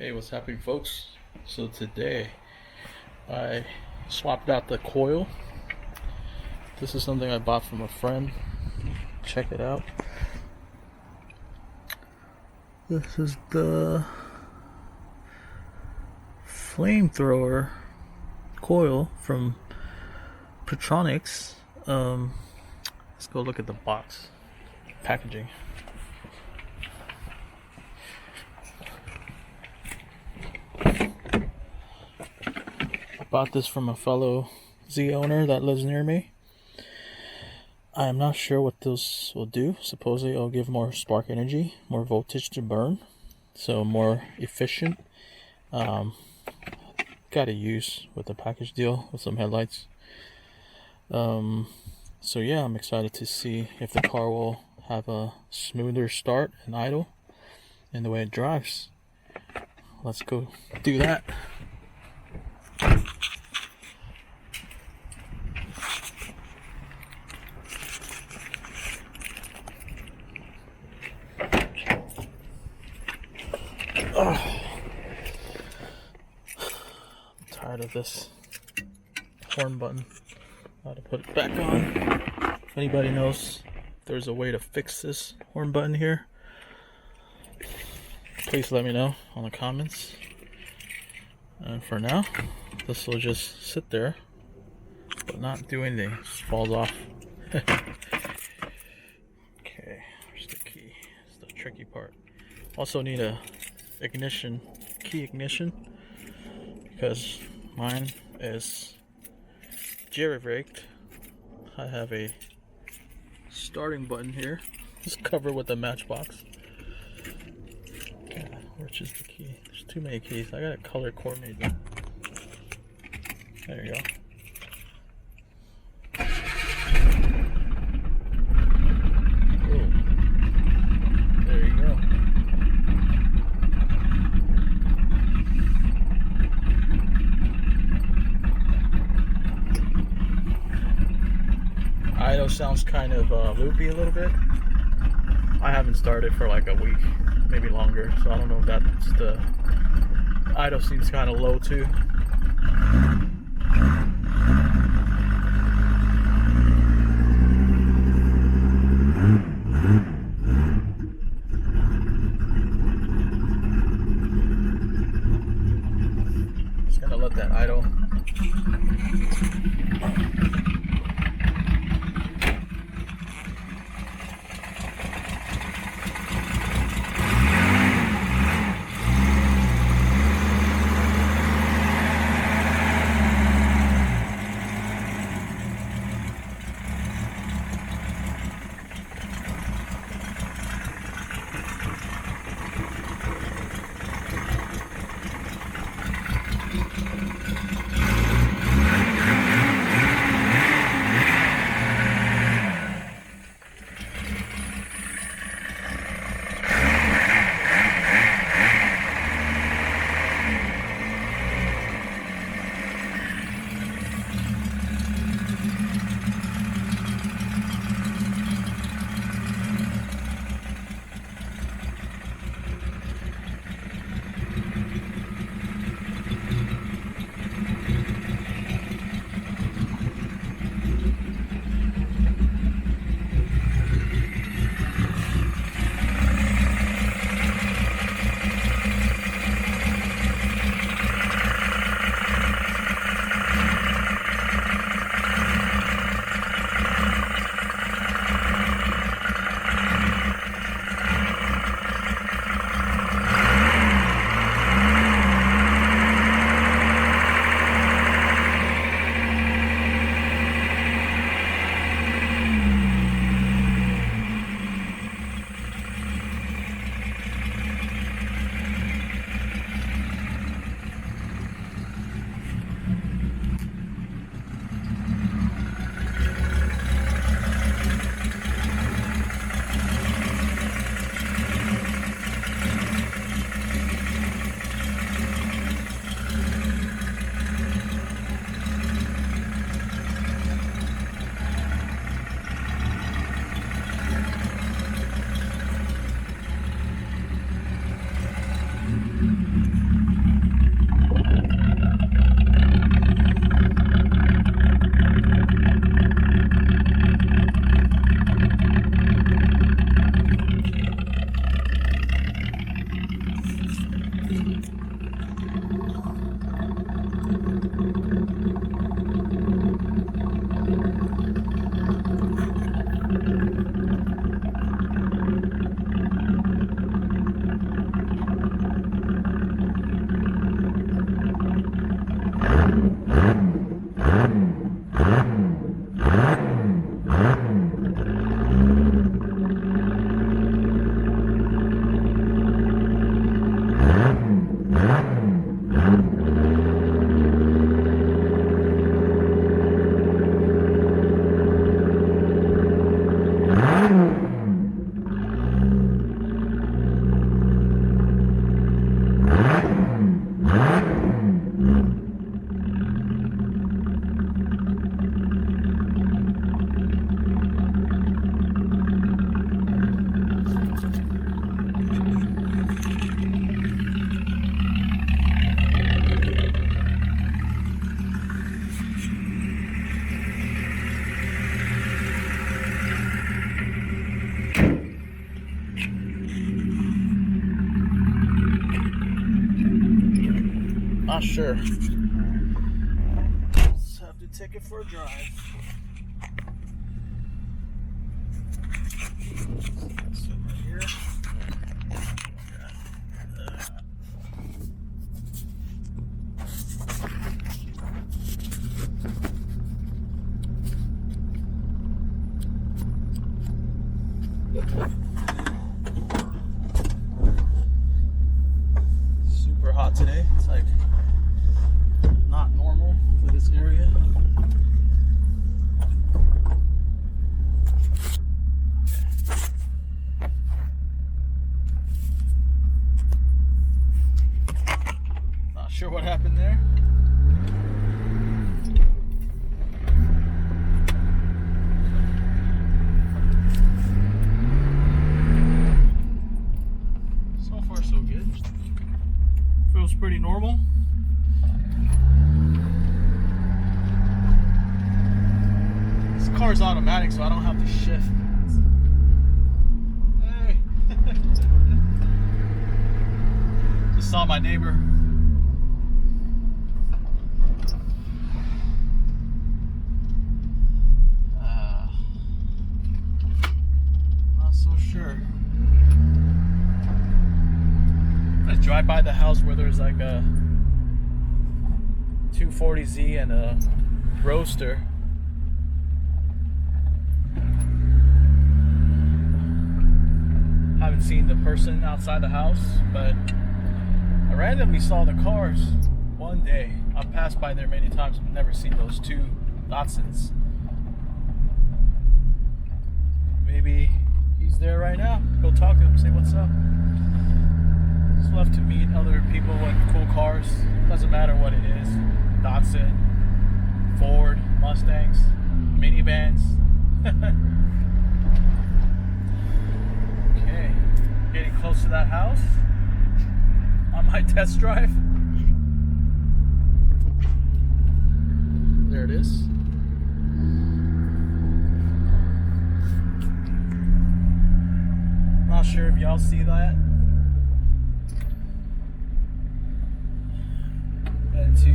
Hey, what's happening, folks? So today I swapped out the coil. This is something I bought from a friend. Check it out. This is the flamethrower coil from Pertronix. Let's go look at the box packaging. Bought this from a fellow Z owner that lives near me. I am not sure what this will do. Supposedly it'll give more spark energy, more voltage to burn, so more efficient. Got to use with the package deal with some headlights. So yeah, I'm excited to see if the car will have a smoother start and idle in the way it drives. Let's go do that. I'm tired of this horn button. How to put it back on. If anybody knows if there's a way to fix this horn button here, please let me know on the comments. And for now, this will just sit there but not do anything. It just falls off. Okay, here's the key. It's the tricky part. Also need a key ignition, because mine is jerry-rigged. I have a starting button here, just covered with a matchbox. Which is the key? There's too many keys. I gotta color coordinate them. There you go. Ooh. There you go. I know, sounds kind of loopy a little bit. I haven't started for like a week, maybe longer, so I don't know if that's the idle seems kind of low too. Just gonna let that idle. Not sure. Let's have to take it for a drive. That's it right here. Super hot today. It's like not normal for this area. Not sure what happened there. So good. Feels pretty normal. This car's automatic, so I don't have to shift. Hey! Just saw my neighbor. Not so sure. I drive by the house where there's like a 240Z and a roaster. Haven't seen the person outside the house, but I randomly saw the cars one day. I've passed by there many times, but never seen those two Datsuns. Maybe he's there right now. Go talk to him, say what's up. Just love to meet other people with cool cars. Doesn't matter what it is. Datsun, Ford, Mustangs, minivans. Okay, getting close to that house on my test drive. There it is. Not sure if y'all see that. And to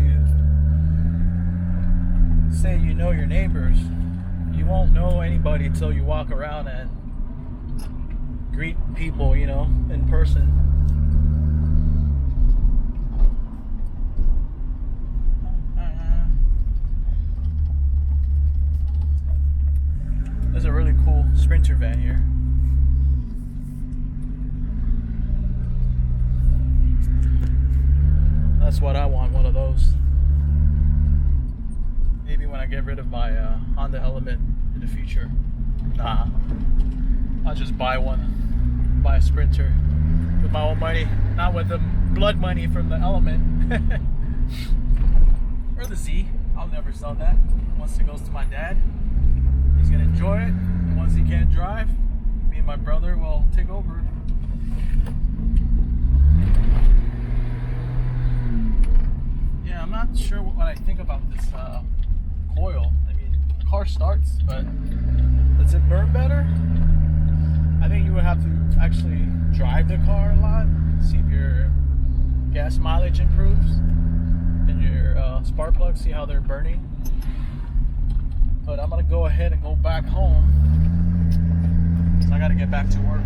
say you know your neighbors, you won't know anybody till you walk around and greet people, you know, in person. There's a really cool Sprinter van here. That's what I want, one of those. Maybe when I get rid of my Honda Element in the future. Nah, I'll just buy one. Buy a Sprinter with my own money, not with the blood money from the Element. Or the Z. I'll never sell that. Once it goes to my dad, he's gonna enjoy it. And once he can't drive, me and my brother will take over. Yeah, I'm not sure what I think about this Coil. I mean, the car starts, but does it burn better? I think you would have to actually drive the car a lot, see if your gas mileage improves, and your spark plugs, see how they're burning. But I'm gonna go ahead and go back home, so I gotta get back to work.